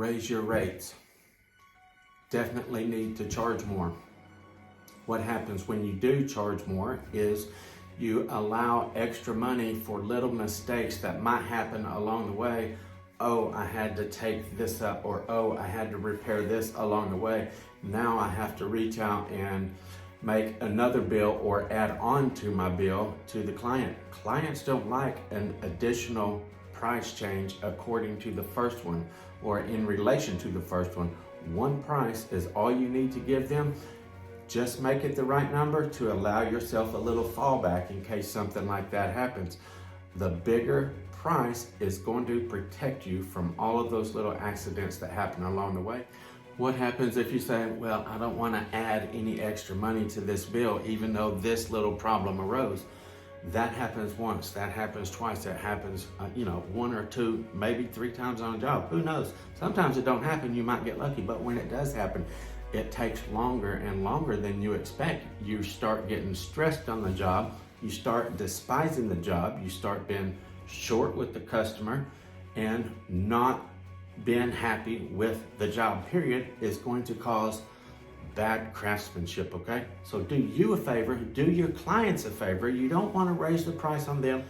raise your rates. Definitely need to charge more. What happens when you do charge more is you allow extra money for little mistakes that might happen along the way. Oh, I had to take this up, or oh, I had to repair this along the way. Now I have to reach out and make another bill or add on to my bill to the client. Clients don't like an additional price change according to the first one or in relation to the first one. One price is all you need to give them. Just make it the right number to allow yourself a little fallback in case something like that happens. The bigger price is going to protect you from all of those little accidents that happen along the way. What happens if you say, well, I don't want to add any extra money to this bill even though this little problem arose? That happens once, that happens twice, that happens, one or two, maybe 3 times on a job. Who knows? Sometimes it don't happen, you might get lucky, but when it does happen, it takes longer and longer than you expect. You start getting stressed on the job, you start despising the job, you start being short with the customer, and not being happy with the job, period, is going to cause bad craftsmanship, okay? So do you a favor, do your clients a favor. You don't want to raise the price on them,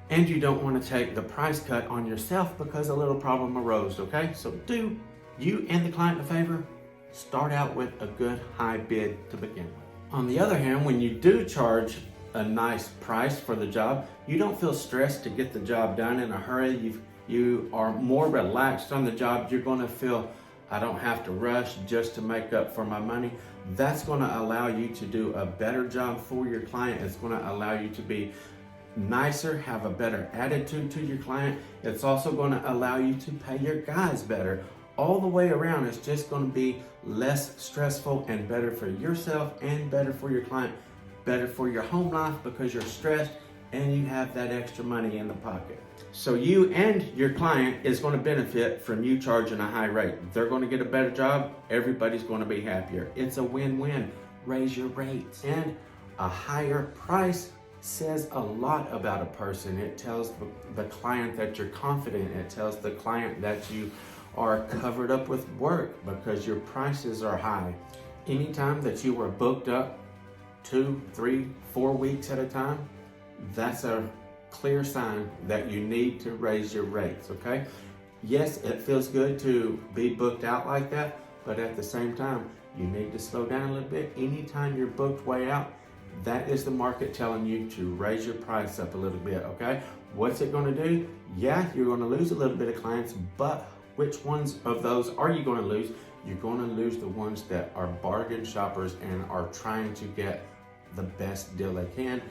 and you don't want to take the price cut on yourself because a little problem arose, okay? So do you and the client a favor. Start out with a good high bid to begin with. On the other hand, when you do charge a nice price for the job, you don't feel stressed to get the job done in a hurry. You are more relaxed on the job. You're going to feel, I don't have to rush just to make up for my money. That's going to allow you to do a better job for your client. It's going to allow you to be nicer, have a better attitude to your client. It's also going to allow you to pay your guys better. All the way around, it's just going to be less stressful and better for yourself and better for your client, better for your home life because you're stressed and you have that extra money in the pocket. So you and your client is going to benefit from you charging a high rate. They're going to get a better job. Everybody's going to be happier. It's a win-win. Raise your rates. And a higher price says a lot about a person. It tells the client that you're confident. It tells the client that you are covered up with work because your prices are high. Anytime that you are booked up 2, 3, 4 weeks at a time, that's a clear sign that you need to raise your rates, okay? Yes, it feels good to be booked out like that, but at the same time, you need to slow down a little bit. Anytime you're booked way out, that is the market telling you to raise your price up a little bit, okay? What's it gonna do? Yeah, you're gonna lose a little bit of clients, but which ones of those are you going to lose? You're going to lose the ones that are bargain shoppers and are trying to get the best deal they can,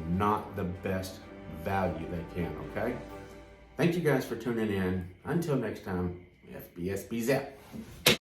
not the best value they can, okay? Thank you guys for tuning in. Until next time, FBSB's out.